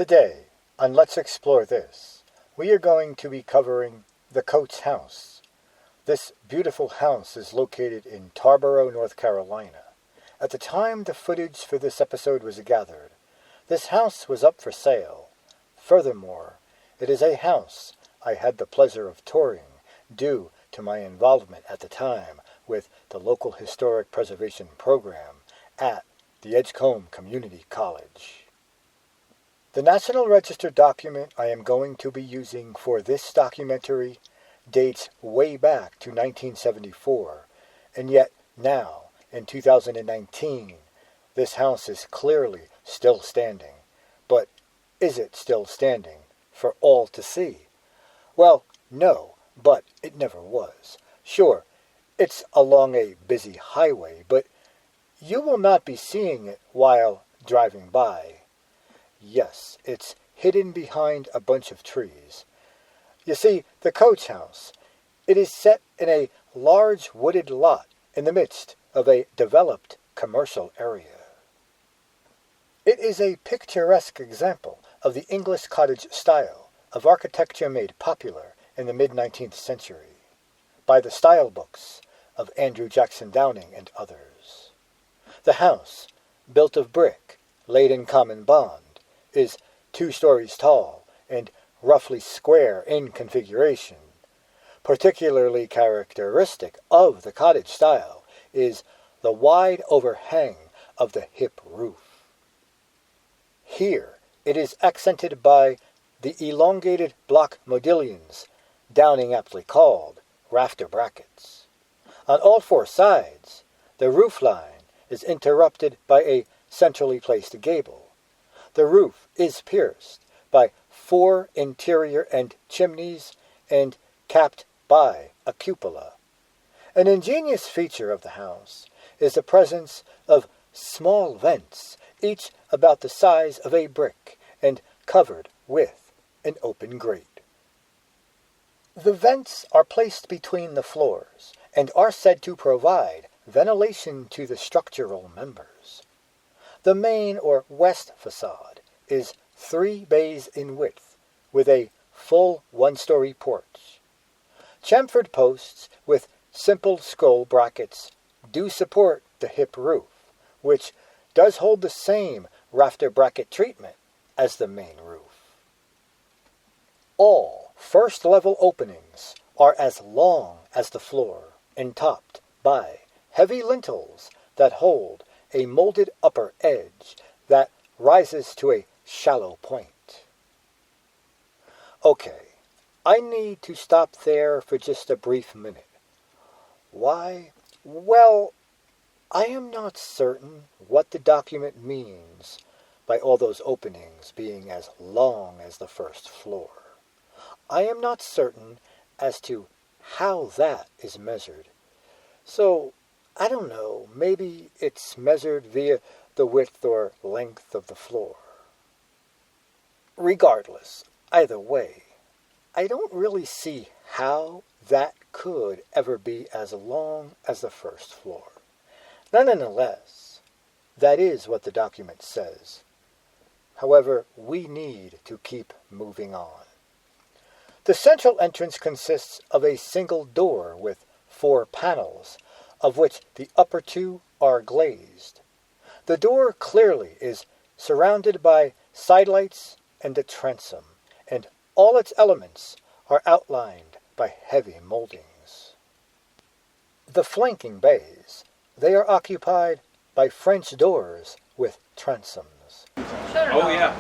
Today, on Let's Explore This, we are going to be covering the Coates House. This beautiful house is located in Tarboro, North Carolina. At the time the footage for this episode was gathered, this house was up for sale. Furthermore, it is a house I had the pleasure of touring due to my involvement at the time with the local historic preservation program at the Edgecombe Community College. The National Register document I am going to be using for this documentary dates way back to 1974, and yet now, in 2019, this house is clearly still standing. But is it still standing for all to see? Well, no, but it never was. Sure, it's along a busy highway, but you will not be seeing it while driving by. Yes, it's hidden behind a bunch of trees. You see, the Coates House, it is set in a large wooded lot in the midst of a developed commercial area. It is a picturesque example of the English cottage style of architecture made popular in the mid-19th century by the style books of Andrew Jackson Downing and others. The house, built of brick, laid in common bond, is 2 stories tall and roughly square in configuration. Particularly characteristic of the cottage style is the wide overhang of the hip roof. Here it is accented by the elongated block modillions, Downing aptly called rafter brackets. On all 4 sides, the roof line is interrupted by a centrally placed gable. The roof is pierced by 4 interior end chimneys and capped by a cupola. An ingenious feature of the house is the presence of small vents, each about the size of a brick and covered with an open grate. The vents are placed between the floors and are said to provide ventilation to the structural members. The main or west facade is 3 bays in width, with a full 1-story porch. Chamfered posts with simple scroll brackets do support the hip roof, which does hold the same rafter bracket treatment as the main roof. All first-level openings are as long as the floor and topped by heavy lintels that hold a molded upper edge that rises to a shallow point. Okay, I need to stop there for just a brief minute. Why? Well, I am not certain what the document means by all those openings being as long as the first floor. I am not certain as to how that is measured. So, I don't know, maybe it's measured via the width or length of the floor. Regardless, either way, I don't really see how that could ever be as long as the first floor. Nonetheless, that is what the document says. However, we need to keep moving on. The central entrance consists of a single door with 4 panels, of which the upper 2 are glazed. The door clearly is surrounded by sidelights and a transom, and all its elements are outlined by heavy moldings. The flanking bays, they are occupied by French doors with transoms. Oh yeah.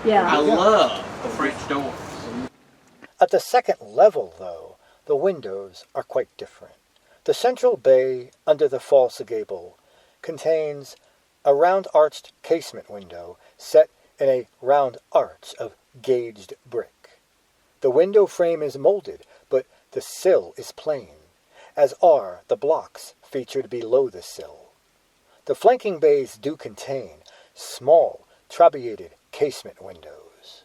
Yeah. I love the French doors. At the second level, though, the windows are quite different. The central bay under the false gable contains a round arched casement window set in a round arch of gauged brick. The window frame is molded, but the sill is plain, as are the blocks featured below the sill. The flanking bays do contain small, trabeated casement windows.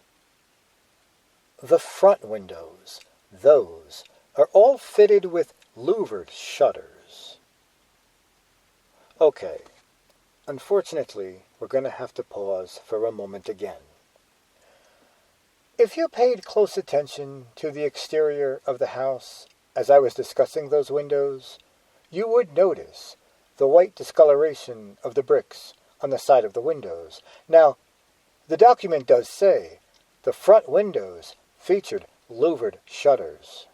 The front windows, those, are all fitted with louvered shutters. Okay, unfortunately, we're going to have to pause for a moment again. If you paid close attention to the exterior of the house as I was discussing those windows, you would notice the white discoloration of the bricks on the side of the windows. Now, the document does say the front windows featured louvered shutters.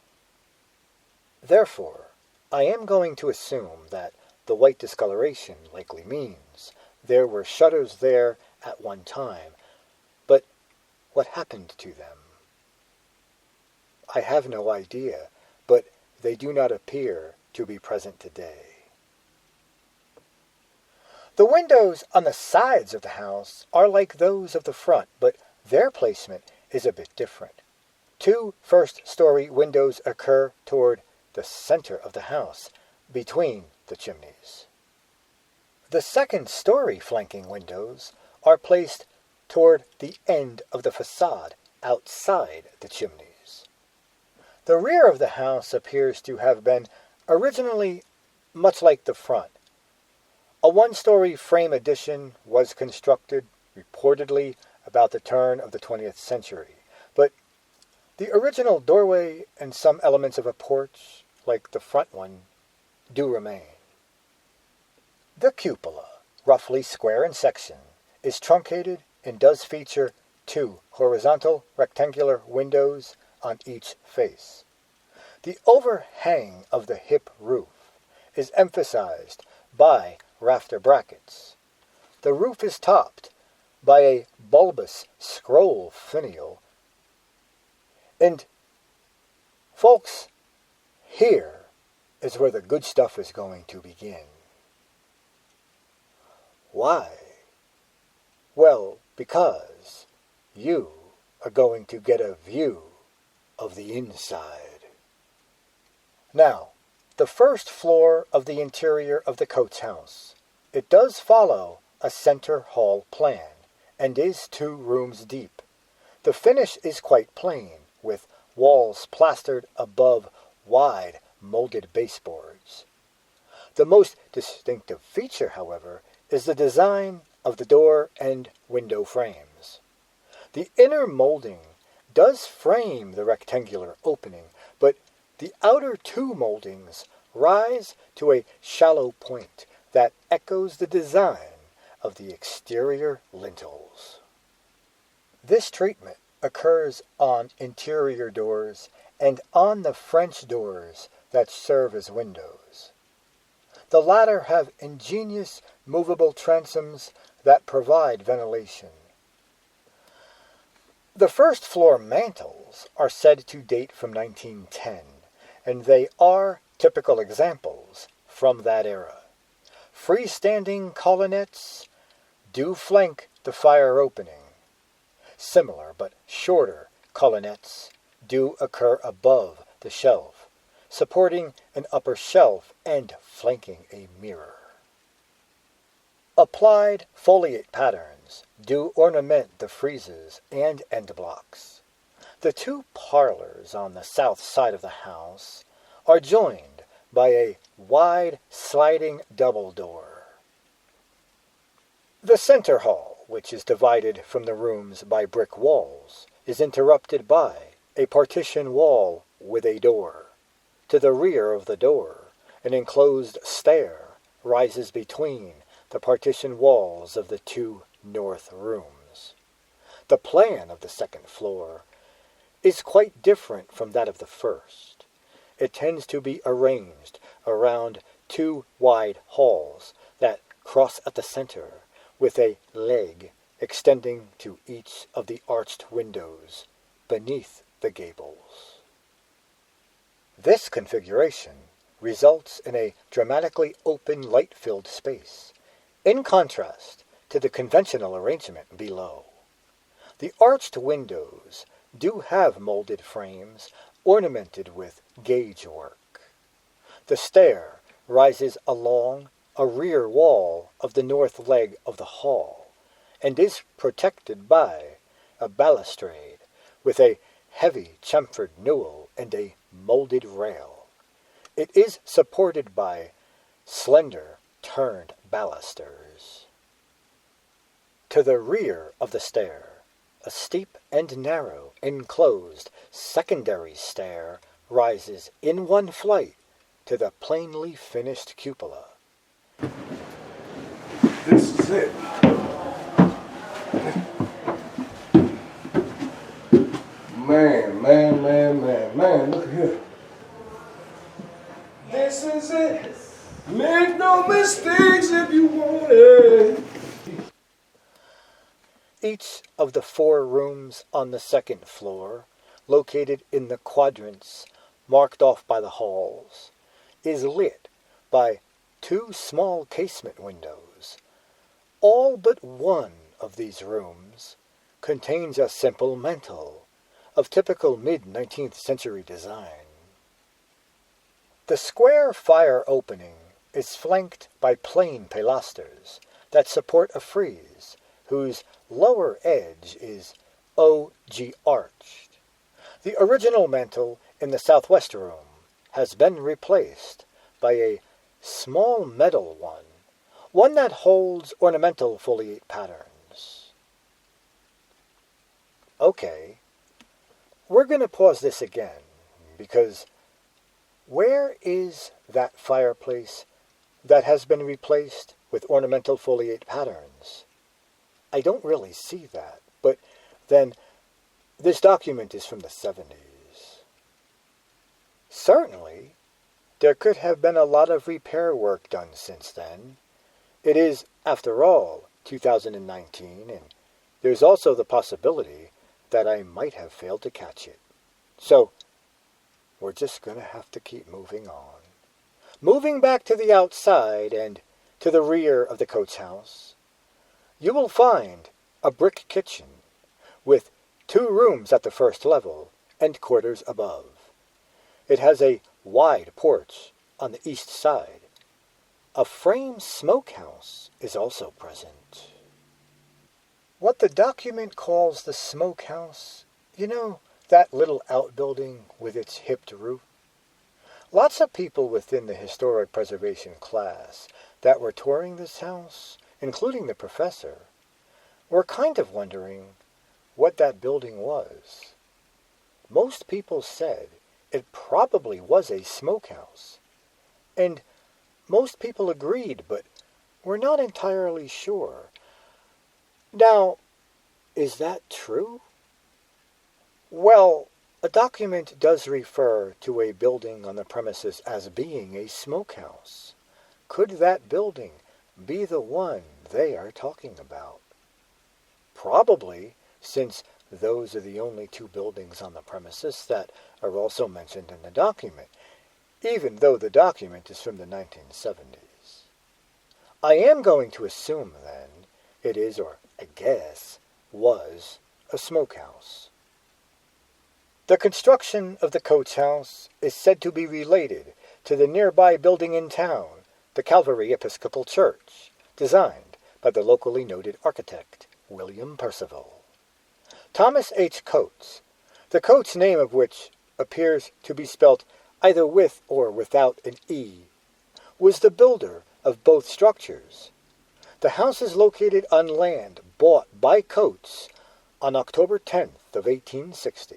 Therefore, I am going to assume that the white discoloration likely means there were shutters there at one time, but what happened to them? I have no idea, but they do not appear to be present today. The windows on the sides of the house are like those of the front, but their placement is a bit different. 2 first-story windows occur toward the center of the house, between the chimneys. The second-story flanking windows are placed toward the end of the facade, outside the chimneys. The rear of the house appears to have been originally much like the front. A 1-story frame addition was constructed, reportedly about the turn of the 20th century, but the original doorway and some elements of a porch, like the front one, do remain. The cupola, roughly square in section, is truncated and does feature 2 horizontal rectangular windows on each face. The overhang of the hip roof is emphasized by rafter brackets. The roof is topped by a bulbous scroll finial. And, folks, here is where the good stuff is going to begin. Why? Well, because you are going to get a view of the inside. Now, the first floor of the interior of the Coates house. It does follow a center hall plan, and is 2 rooms deep. The finish is quite plain, with walls plastered above wide molded baseboards. The most distinctive feature, however, is the design of the door and window frames. The inner molding does frame the rectangular opening, but the outer 2 moldings rise to a shallow point that echoes the design of the exterior lintels. This treatment occurs on interior doors and on the French doors that serve as windows. The latter have ingenious movable transoms that provide ventilation. The first floor mantels are said to date from 1910, and they are typical examples from that era. Freestanding colonnettes do flank the fire opening. Similar but shorter colonnettes do occur above the shelf, supporting an upper shelf and flanking a mirror. Applied foliate patterns do ornament the friezes and end blocks. The 2 parlors on the south side of the house are joined by a wide sliding double door. The center hall, which is divided from the rooms by brick walls, is interrupted by a partition wall with a door. To the rear of the door, an enclosed stair rises between the partition walls of the 2 north rooms. The plan of the second floor is quite different from that of the first. It tends to be arranged around 2 wide halls that cross at the center, with a leg extending to each of the arched windows beneath the gables. This configuration results in a dramatically open light-filled space, in contrast to the conventional arrangement below. The arched windows do have molded frames ornamented with gauge work. The stair rises along a rear wall of the north leg of the hall, and is protected by a balustrade with a heavy chamfered newel and a molded rail. It is supported by slender turned balusters. To the rear of the stair, A steep and narrow, enclosed, secondary stair rises in one flight to the plainly finished cupola. This is it. Man, look here. This is it. Make no mistakes if you want it. Each of the 4 rooms on the second floor, located in the quadrants marked off by the halls, is lit by 2 small casement windows. All but one of these rooms contains a simple mantel of typical mid-19th century design. The square fire opening is flanked by plain pilasters that support a frieze whose lower edge is ogee-arched. The original mantel in the southwest room has been replaced by a small metal one that holds ornamental foliate patterns. Okay, we're going to pause this again, because where is that fireplace that has been replaced with ornamental foliate patterns? I don't really see that, but then this document is from the 70s. Certainly, there could have been a lot of repair work done since then. It is, after all, 2019, and there's also the possibility that I might have failed to catch it. So, we're just going to have to keep moving on. Moving back to the outside and to the rear of the coach house, you will find a brick kitchen with 2 rooms at the first level and quarters above. It has a wide porch on the east side. A frame smokehouse is also present. What the document calls the smokehouse, that little outbuilding with its hipped roof? Lots of people within the historic preservation class that were touring this house, including the professor, were kind of wondering what that building was. Most people said it probably was a smokehouse, and most people agreed, but were not entirely sure. Now, is that true? Well, a document does refer to a building on the premises as being a smokehouse. Could that building be the one they are talking about? Probably, since those are the only 2 buildings on the premises that are also mentioned in the document, even though the document is from the 1970s. I am going to assume, then, it is, or I guess, was, a smokehouse. The construction of the coach house is said to be related to the nearby building in town, the Calvary Episcopal Church, designed by the locally noted architect, William Percival. Thomas H. Coates, the Coates name of which appears to be spelt either with or without an E, was the builder of both structures. The house is located on land bought by Coates on October 10th of 1860.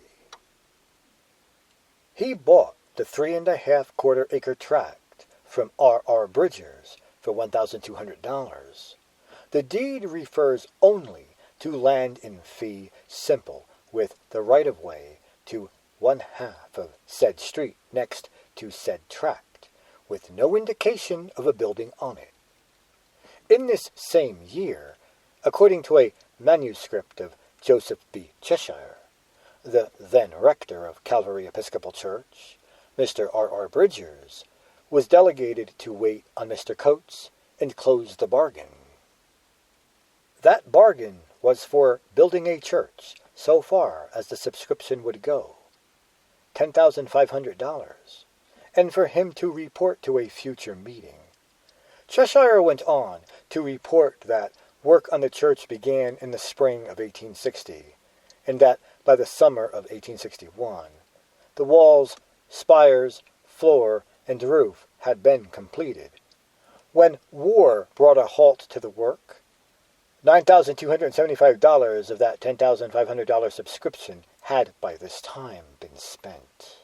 He bought the 3.25-quarter-acre tract from R.R. Bridgers for $1,200. The deed refers only to land in fee simple, with the right-of-way to 1/2 of said street next to said tract, with no indication of a building on it. In this same year, according to a manuscript of Joseph B. Cheshire, the then rector of Calvary Episcopal Church, Mr. R.R. Bridgers, was delegated to wait on Mr. Coates and close the bargain. That bargain was for building a church so far as the subscription would go, $10,500, and for him to report to a future meeting. Cheshire went on to report that work on the church began in the spring of 1860, and that by the summer of 1861, the walls, spires, floor, and roof had been completed. When war brought a halt to the work, $9,275 of that $10,500 subscription had by this time been spent.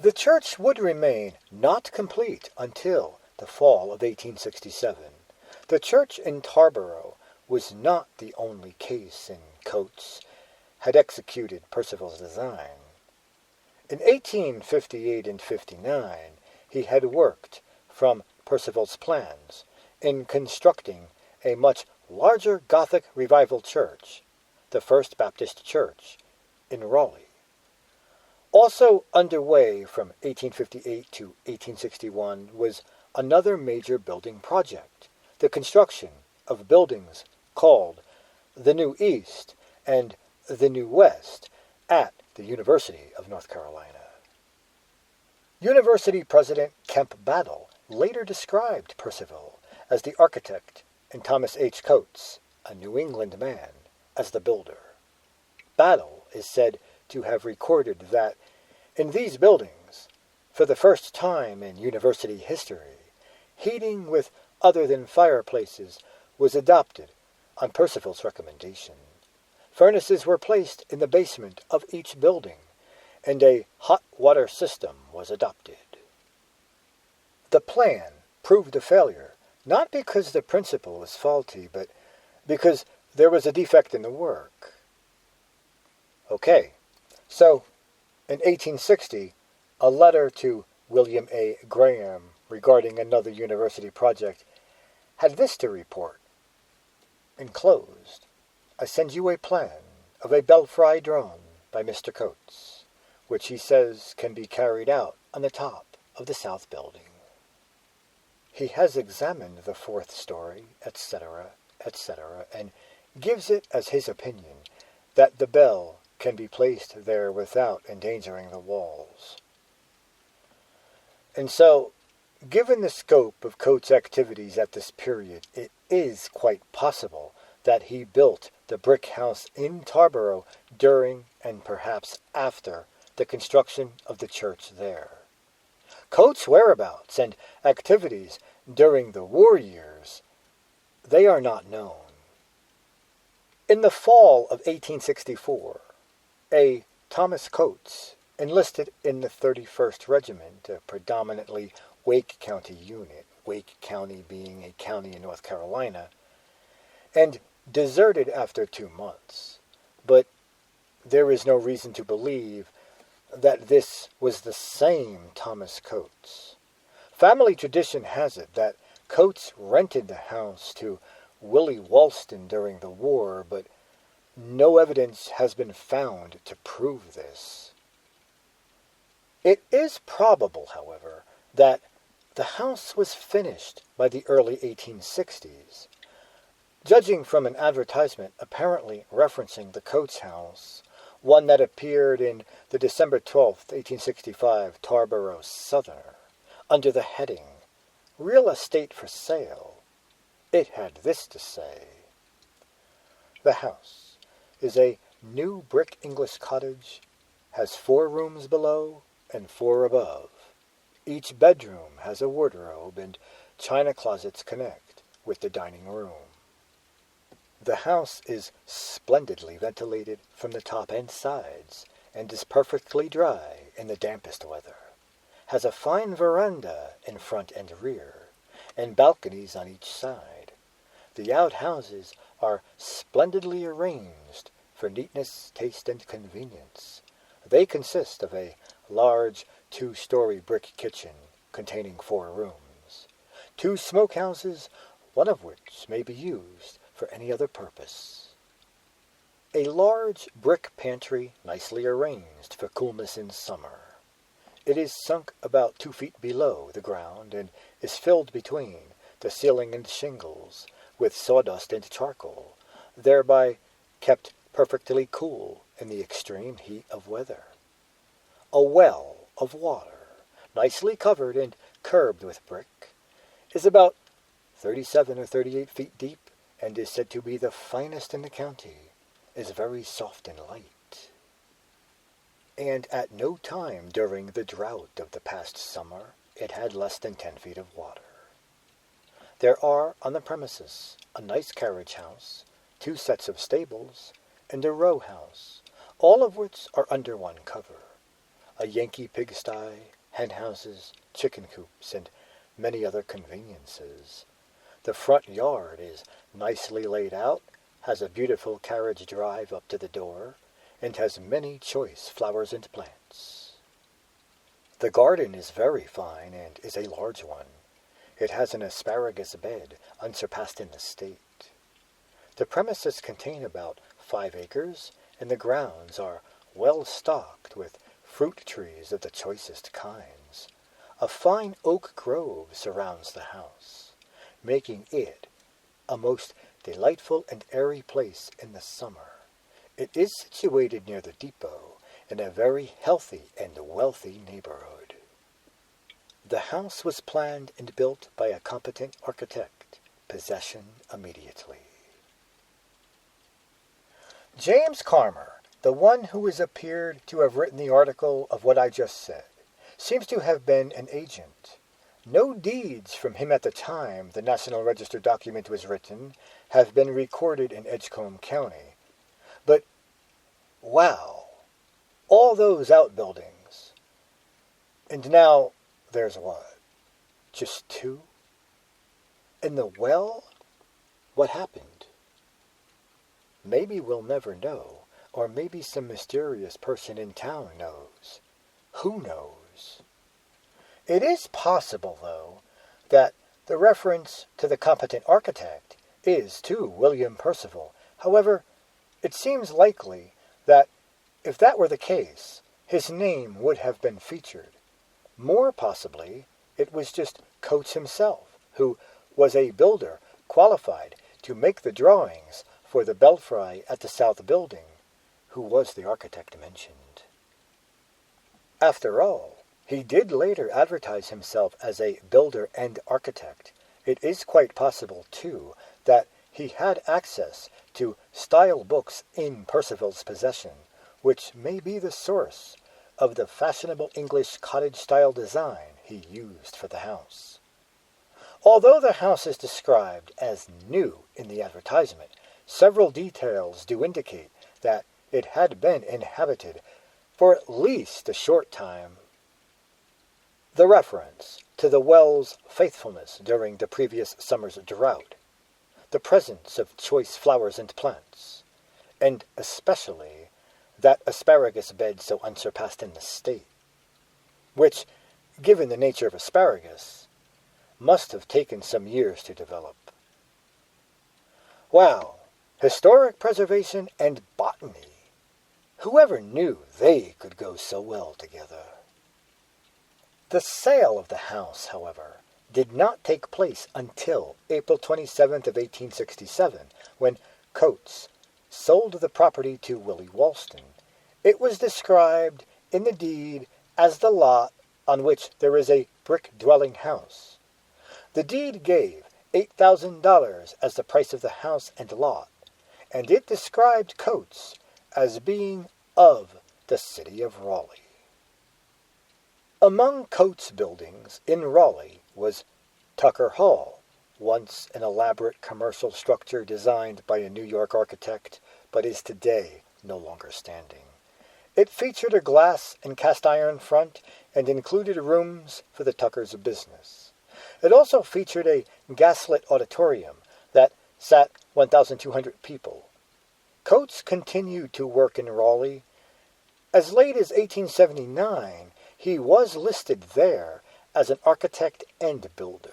The church would remain not complete until the fall of 1867. The church in Tarboro was not the only case in Coates had executed Percival's design. In 1858 and 59, he had worked from Percival's plans in constructing a much larger Gothic Revival church, the First Baptist Church, in Raleigh. Also underway from 1858 to 1861 was another major building project, the construction of buildings called the New East and the New West at the University of North Carolina. University President Kemp Battle later described Percival as the architect and Thomas H. Coates, a New England man, as the builder. Battle is said to have recorded that in these buildings, for the first time in university history, heating with other than fireplaces was adopted on Percival's recommendation. Furnaces were placed in the basement of each building, and a hot water system was adopted. The plan proved a failure, not because the principle was faulty, but because there was a defect in the work. Okay, so in 1860, a letter to William A. Graham regarding another university project had this to report. Enclosed, I send you a plan of a belfry drawn by Mr. Coates, which he says can be carried out on the top of the south building. He has examined the fourth story, etc., etc., and gives it as his opinion that the bell can be placed there without endangering the walls. And so, given the scope of Coates' activities at this period, it is quite possible that he built the brick house in Tarboro during and perhaps after the construction of the church there. Coates' whereabouts and activities during the war years, they are not known. In the fall of 1864, a Thomas Coates enlisted in the 31st Regiment, a predominantly Wake County unit, Wake County being a county in North Carolina, and deserted after 2 months. But there is no reason to believe that this was the same Thomas Coates. Family tradition has it that Coates rented the house to Willie Walston during the war, but no evidence has been found to prove this. It is probable, however, that the house was finished by the early 1860s. Judging from an advertisement apparently referencing the Coates house, one that appeared in the December 12, 1865 Tarboro Southerner, under the heading, Real Estate for Sale, it had this to say. The house is a new brick English cottage, has 4 rooms below and 4 above. Each bedroom has a wardrobe and china closets connect with the dining room. The house is splendidly ventilated from the top and sides, and is perfectly dry in the dampest weather. Has a fine veranda in front and rear, and balconies on each side. The outhouses are splendidly arranged for neatness, taste, and convenience. They consist of a large 2-story brick kitchen containing 4 rooms, 2 smokehouses, one of which may be used for any other purpose. A large brick pantry nicely arranged for coolness in summer. It is sunk about 2 feet below the ground and is filled between the ceiling and shingles with sawdust and charcoal, thereby kept perfectly cool in the extreme heat of weather. A well of water, nicely covered and curbed with brick, is about 37 or 38 feet deep and is said to be the finest in the county, is very soft and light. And at no time during the drought of the past summer it had less than 10 feet of water. There are on the premises a nice carriage house, 2 sets of stables, and a row house, all of which are under one cover. A Yankee pigsty, hen houses, chicken coops, and many other conveniences. The front yard is nicely laid out, has a beautiful carriage drive up to the door, and has many choice flowers and plants. The garden is very fine and is a large one. It has an asparagus bed unsurpassed in the state. The premises contain about 5 acres, and the grounds are well stocked with fruit trees of the choicest kinds. A fine oak grove surrounds the house, making it a most delightful and airy place in the summer. It is situated near the depot in a very healthy and wealthy neighborhood. The house was planned and built by a competent architect. Possession immediately. James Carmer, the one who has appeared to have written the article of what I just said, seems to have been an agent. No deeds from him at the time the National Register document was written have been recorded in Edgecombe County. But, wow, all those outbuildings. And now, there's what? Just 2? And the well? What happened? Maybe we'll never know, or maybe some mysterious person in town knows. Who knows? It is possible, though, that the reference to the competent architect is to William Percival. However, it seems likely that if that were the case, his name would have been featured. More possibly, it was just Coates himself, who was a builder qualified to make the drawings for the belfry at the south building, who was the architect mentioned. After all, he did later advertise himself as a builder and architect. It is quite possible, too, that he had access to style books in Percival's possession, which may be the source of the fashionable English cottage-style design he used for the house. Although the house is described as new in the advertisement, several details do indicate that it had been inhabited for at least a short time. The reference to the well's faithfulness during the previous summer's drought, the presence of choice flowers and plants, and especially that asparagus bed so unsurpassed in the state, which, given the nature of asparagus, must have taken some years to develop. Wow, historic preservation and botany. Whoever knew they could go so well together? The sale of the house, however, did not take place until April 27th of 1867, when Coates sold the property to Willie Walston. It was described in the deed as the lot on which there is a brick-dwelling house. The deed gave $8,000 as the price of the house and lot, and it described Coates as being of the city of Raleigh. Among Coates' buildings in Raleigh was Tucker Hall, once an elaborate commercial structure designed by a New York architect, but is today no longer standing. It featured a glass and cast iron front and included rooms for the Tuckers' business. It also featured a gaslit auditorium that sat 1,200 people. Coates continued to work in Raleigh. As late as 1879, he was listed there as an architect and builder.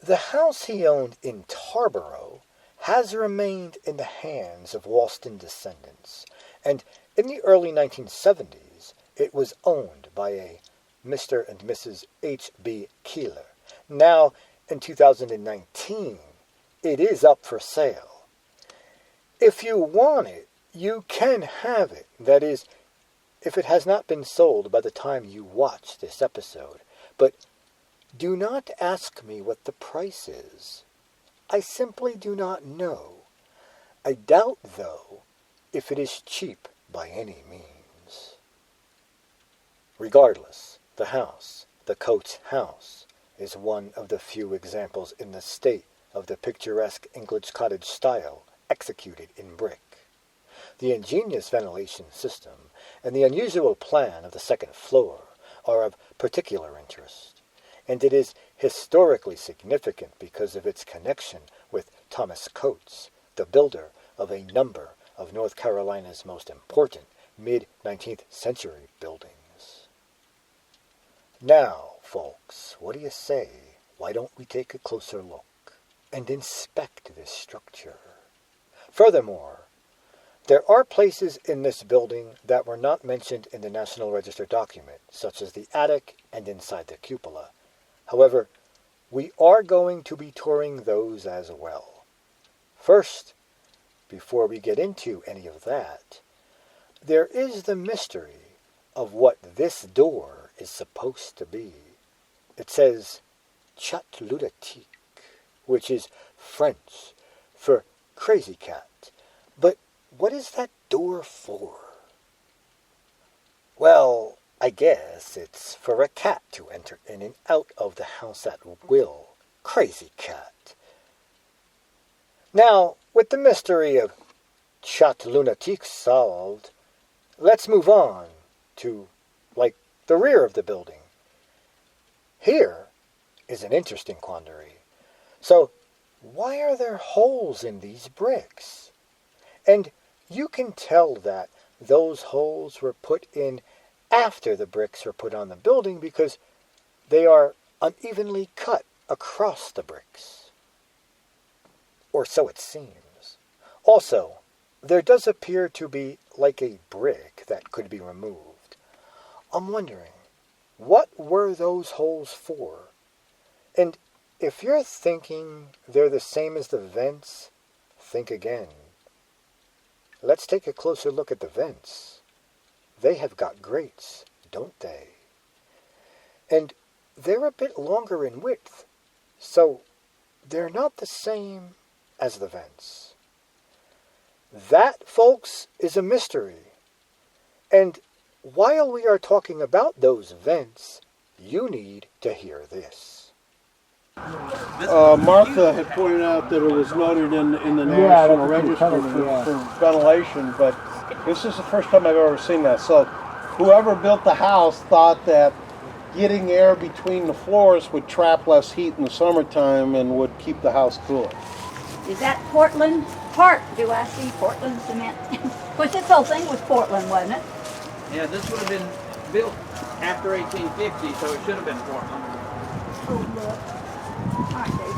The house he owned in Tarboro has remained in the hands of Walston descendants, and in the early 1970s it was owned by a Mr. and Mrs. H.B. Keeler. Now, in 2019, it is up for sale. If you want it, you can have it. That is, if it has not been sold by the time you watch this episode. But do not ask me what the price is. I simply do not know. I doubt, though, if it is cheap by any means. Regardless, the house, the Coates house, is one of the few examples in the state of the picturesque English cottage style executed in brick. The ingenious ventilation system and the unusual plan of the second floor are of particular interest, and it is historically significant because of its connection with Thomas Coates, the builder of a number of North Carolina's most important mid-19th century buildings. Now, folks, what do you say? Why don't we take a closer look and inspect this structure? Furthermore, there are places in this building that were not mentioned in the National Register document, such as the attic and inside the cupola. However, we are going to be touring those as well. First, before we get into any of that, there is the mystery of what this door is supposed to be. It says Chat Lunatique, which is French for crazy cat. But what is that door for? Well, I guess it's for a cat to enter in and out of the house at will. Crazy cat. Now, with the mystery of Chat Lunatique solved, let's move on to, the rear of the building. Here is an interesting quandary. So, why are there holes in these bricks? And you can tell that those holes were put in after the bricks were put on the building because they are unevenly cut across the bricks. Or so it seems. Also, there does appear to be a brick that could be removed. I'm wondering, what were those holes for? And if you're thinking they're the same as the vents, think again. Let's take a closer look at the vents. They have got grates, don't they? And they're a bit longer in width, so they're not the same as the vents. That, folks, is a mystery. And while we are talking about those vents, you need to hear this. Martha had pointed out that it was noted in the National Register for ventilation, but this is the first time I've ever seen that. So whoever built the house thought that getting air between the floors would trap less heat in the summertime and would keep the house cooler. Is that Portland? Do I see Portland cement? Of course, this whole thing was Portland, wasn't it? Yeah, this would have been built after 1850, so it should have been Portland. Oh, look. Aren't they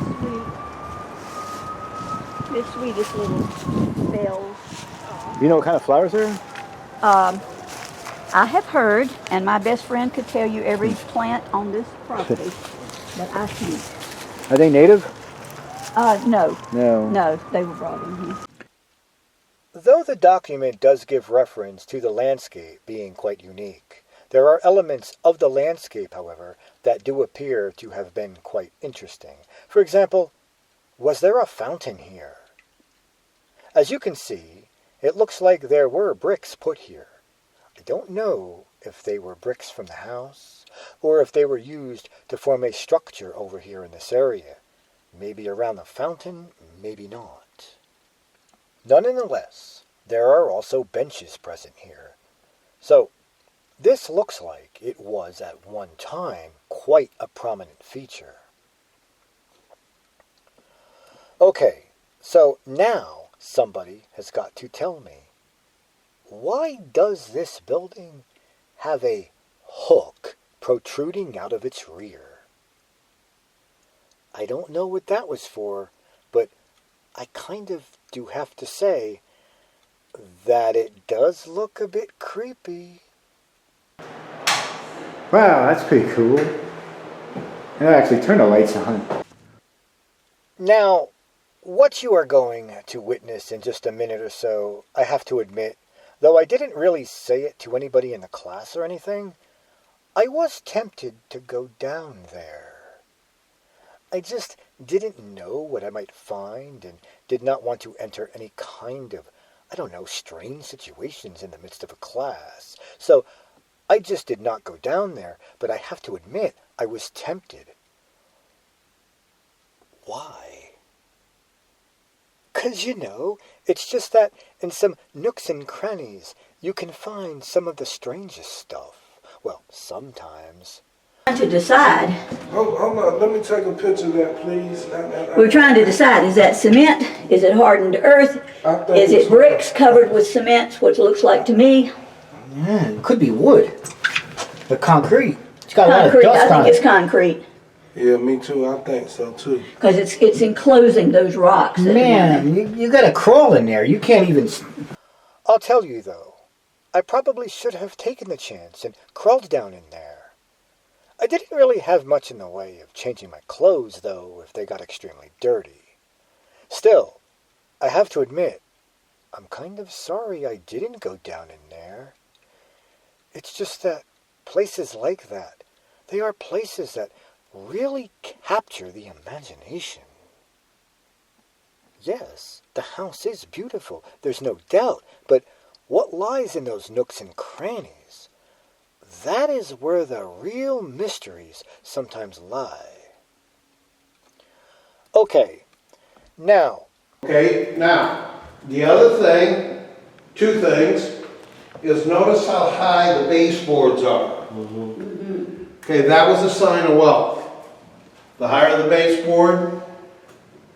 sweet? The sweetest little bells. You know what kind of flowers they're in? I have heard, and my best friend could tell you every plant on this property, but I can't. Are they native? No. No. No, they were brought in here. Though the document does give reference to the landscape being quite unique, there are elements of the landscape, however, that do appear to have been quite interesting. For example, was there a fountain here? As you can see, it looks like there were bricks put here. I don't know if they were bricks from the house, or if they were used to form a structure over here in this area. Maybe around the fountain, maybe not. Nonetheless, there are also benches present here. So, this looks like it was at one time quite a prominent feature. Okay, so now somebody has got to tell me, why does this building have a hook protruding out of its rear? I don't know what that was for, but I kind of do have to say that it does look a bit creepy. Wow, that's pretty cool. And I actually turn the lights on. Now, what you are going to witness in just a minute or so, I have to admit, though I didn't really say it to anybody in the class or anything, I was tempted to go down there. I just didn't know what I might find and did not want to enter any kind of, strange situations in the midst of a class. So I just did not go down there, but I have to admit I was tempted. Why? 'Cause it's just that in some nooks and crannies you can find some of the strangest stuff. Well, sometimes. Trying to decide. Hold on, let me take a picture of that, please. We're trying to decide, is that cement? Is it hardened earth? Is it bricks covered with cement, which it looks like to me? Yeah, it could be wood. The concrete. It's got a lot of Concrete, dust I on think it. it's concrete. Yeah, me too. I think so too. Because it's enclosing those rocks. Man, you gotta crawl in there. You can't even... I'll tell you, though, I probably should have taken the chance and crawled down in there. I didn't really have much in the way of changing my clothes, though, if they got extremely dirty. Still, I have to admit, I'm kind of sorry I didn't go down in there. It's just that places like that, they are places that really capture the imagination. Yes, the house is beautiful, there's no doubt, but what lies in those nooks and crannies? That is where the real mysteries sometimes lie. Okay, now, the other thing, two things, is notice how high the baseboards are. Okay, that was a sign of wealth. The higher the baseboard,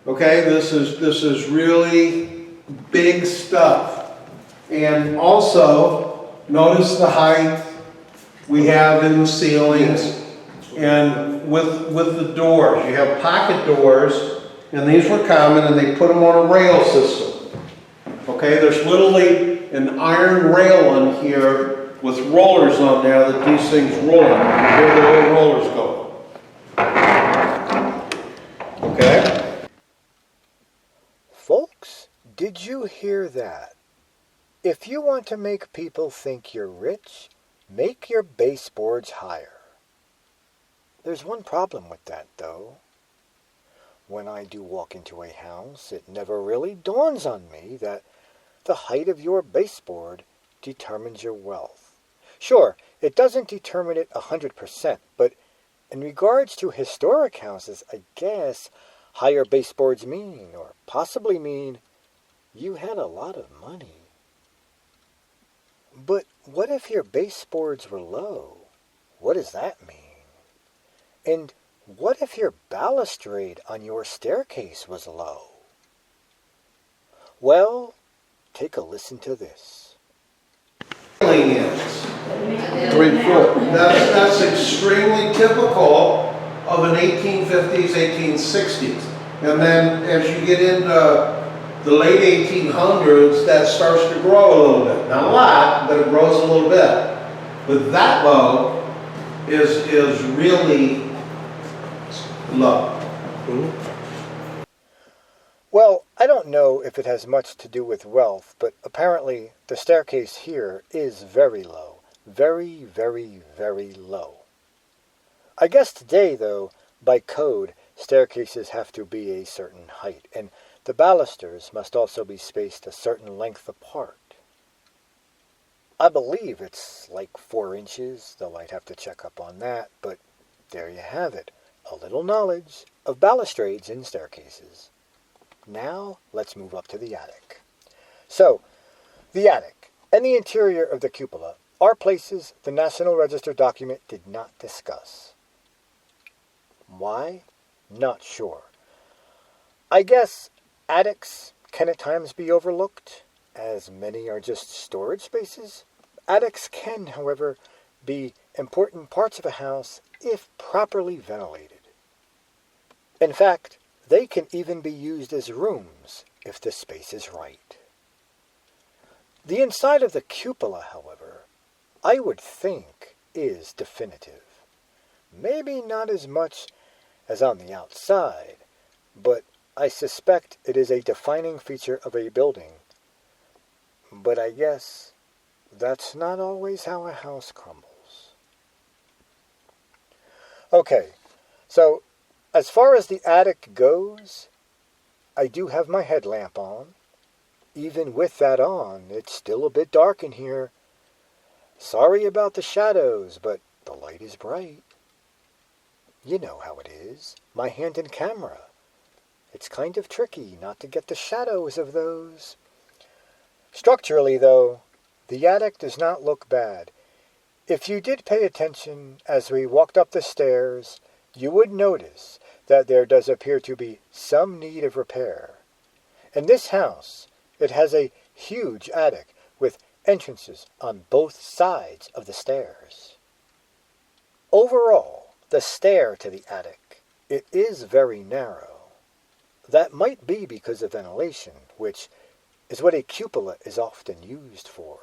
okay, this is really big stuff. And also, notice the height we have in the ceilings, and with the doors. You have pocket doors, and these were common, and they put them on a rail system. Okay, there's literally an iron rail on here with rollers on there that these things roll on. You hear the little rollers go. Okay? folks, did you hear that? If you want to make people think you're rich, make your baseboards higher. There's one problem with that, though. When I do walk into a house, it never really dawns on me that the height of your baseboard determines your wealth. Sure, it doesn't determine it 100%, but in regards to historic houses, I guess higher baseboards mean, or possibly mean, you had a lot of money. But what if your baseboards were low? What does that mean? And what if your balustrade on your staircase was low? Well, take a listen to this. Is 3 foot. That's extremely typical of an 1850s, 1860s. And then as you get into the late 1800s, that starts to grow a little bit. Not a lot, but it grows a little bit. But that low is really low. Well, I don't know if it has much to do with wealth, but apparently the staircase here is very low. Very, very, very low. I guess today, though, by code, staircases have to be a certain height, and the balusters must also be spaced a certain length apart. I believe it's like 4 inches, though I'd have to check up on that, but there you have it. A little knowledge of balustrades in staircases. Now, let's move up to the attic. So, the attic and the interior of the cupola are places the National Register document did not discuss. Why? Not sure. I guess attics can at times be overlooked, as many are just storage spaces. Attics can, however, be important parts of a house if properly ventilated. In fact, they can even be used as rooms if the space is right. The inside of the cupola, however, I would think is definitive. Maybe not as much as on the outside, but I suspect it is a defining feature of a building. But I guess that's not always how a house crumbles. Okay, so as far as the attic goes, I do have my headlamp on. Even with that on, it's still a bit dark in here. Sorry about the shadows, but the light is bright. You know how it is. My hand and camera. it's kind of tricky not to get the shadows of those. Structurally, though, the attic does not look bad. If you did pay attention as we walked up the stairs, you would notice that there does appear to be some need of repair. In this house, it has a huge attic with entrances on both sides of the stairs. Overall, the stair to the attic, it is very narrow. That might be because of ventilation, which is what a cupola is often used for.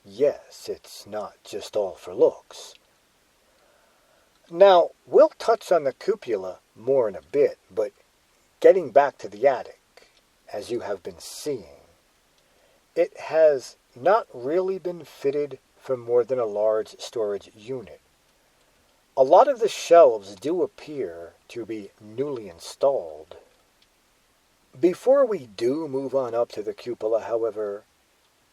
Yes, it's not just all for looks. Now, we'll touch on the cupola more in a bit, but getting back to the attic, as you have been seeing, it has not really been fitted for more than a large storage unit. A lot of the shelves do appear to be newly installed. Before we do move on up to the cupola, however,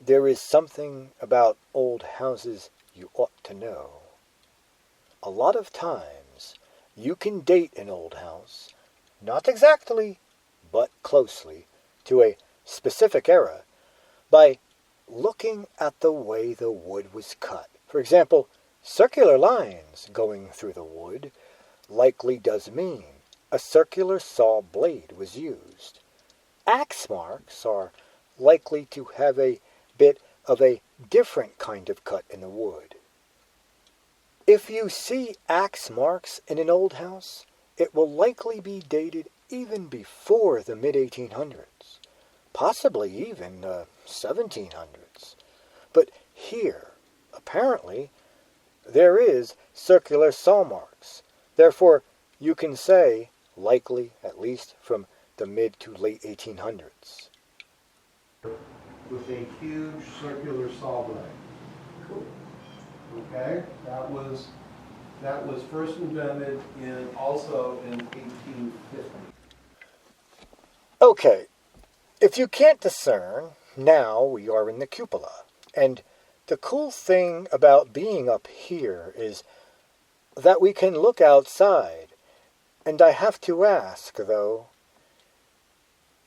there is something about old houses you ought to know. A lot of times, you can date an old house, not exactly, but closely, to a specific era by looking at the way the wood was cut. For example, circular lines going through the wood likely does mean a circular saw blade was used. Axe marks are likely to have a bit of a different kind of cut in the wood. If you see axe marks in an old house, it will likely be dated even before the mid-1800s, possibly even 1700s. But here, apparently, there is circular saw marks. Therefore, you can say, likely at least from the mid to late 1800s. With a huge circular saw blade. Cool. Okay, that was first invented also in 1850. Okay, if you can't discern, now we are in the cupola, and the cool thing about being up here is that we can look outside, and I have to ask, though,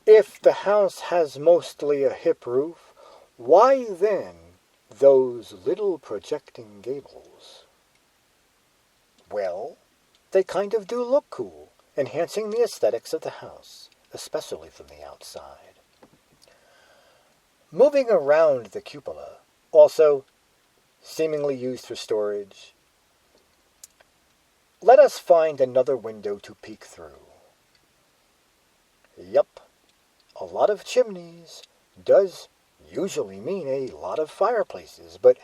if the house has mostly a hip roof, why then those little projecting gables? Well, they kind of do look cool, enhancing the aesthetics of the house, especially from the outside. Moving around the cupola, also seemingly used for storage, let us find another window to peek through. Yup, a lot of chimneys does usually mean a lot of fireplaces, but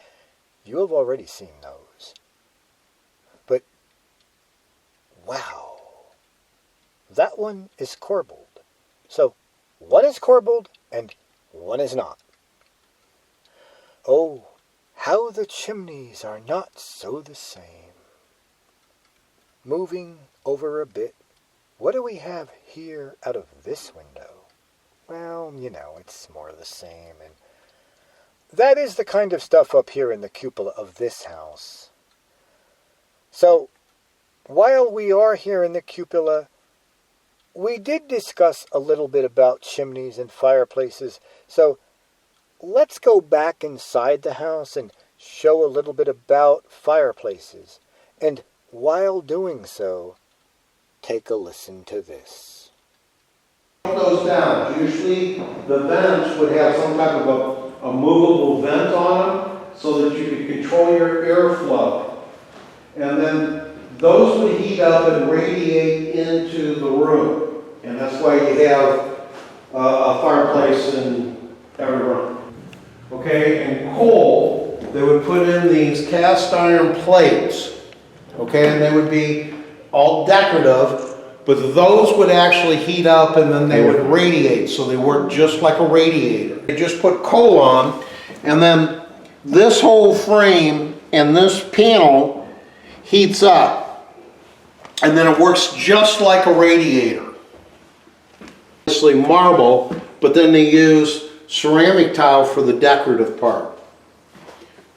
you have already seen those. But, wow, that one is corbelled. So, one is corbelled and one is not. Oh, how the chimneys are not so the same. Moving over a bit, what do we have here out of this window? Well, you know, it's more of the same, and that is the kind of stuff up here in the cupola of this house. So, while we are here in the cupola, we did discuss a little bit about chimneys and fireplaces, so let's go back inside the house and show a little bit about fireplaces. And while doing so, take a listen to this. Those down. Usually the vents would have some type of a movable vent on them so that you could control your airflow. And then those would heat up and radiate into the room. And that's why you have a fireplace in every room. Okay, and coal, they would put in these cast iron plates. Okay, and they would be all decorative. But those would actually heat up and then they would radiate, so they work just like a radiator. They just put coal on, and then this whole frame and this panel heats up, and then it works just like a radiator. Obviously marble, but then they use ceramic tile for the decorative part.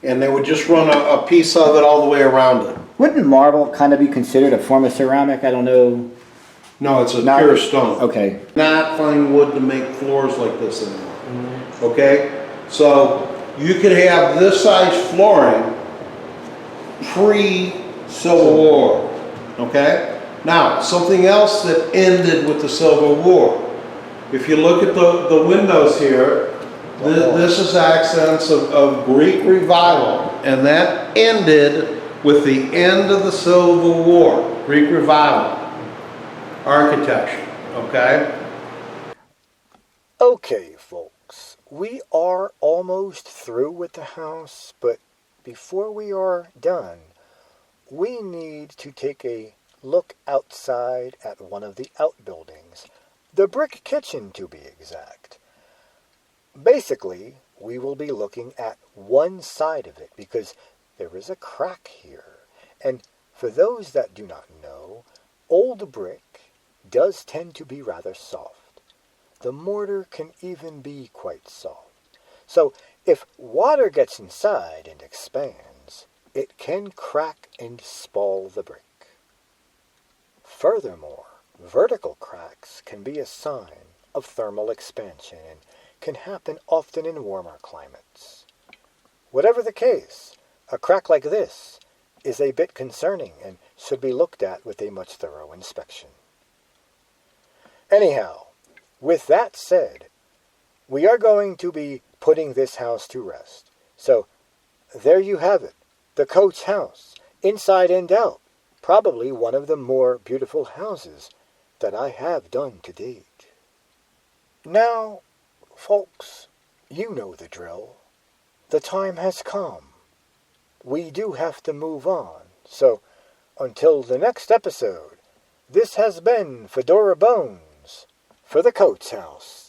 And they would just run a piece of it all the way around it. Wouldn't marble kind of be considered a form of ceramic? I don't know No, it's a Not- pure stone. Okay. Not find wood to make floors like this anymore. Okay? So you could have this size flooring pre-Civil War. Okay? Now, something else that ended with the Civil War. If you look at the windows here, this is accents of Greek revival, and that ended with the end of the Civil War. Greek revival architecture. Okay? Okay, folks, we are almost through with the house, but before we are done, we need to take a look outside at one of the outbuildings, the brick kitchen to be exact. Basically, we will be looking at one side of it because there is a crack here, and for those that do not know, old brick does tend to be rather soft. The mortar can even be quite soft. So if water gets inside and expands, it can crack and spoil the brick. Furthermore, vertical cracks can be a sign of thermal expansion and can happen often in warmer climates. Whatever the case, a crack like this is a bit concerning and should be looked at with a much thorough inspection. Anyhow, with that said, we are going to be putting this house to rest. So, there you have it, the Coates house, inside and out, probably one of the more beautiful houses that I have done to date. Now, folks, you know the drill. The time has come. We do have to move on, so until the next episode, this has been Fedora Bones for the Coates house.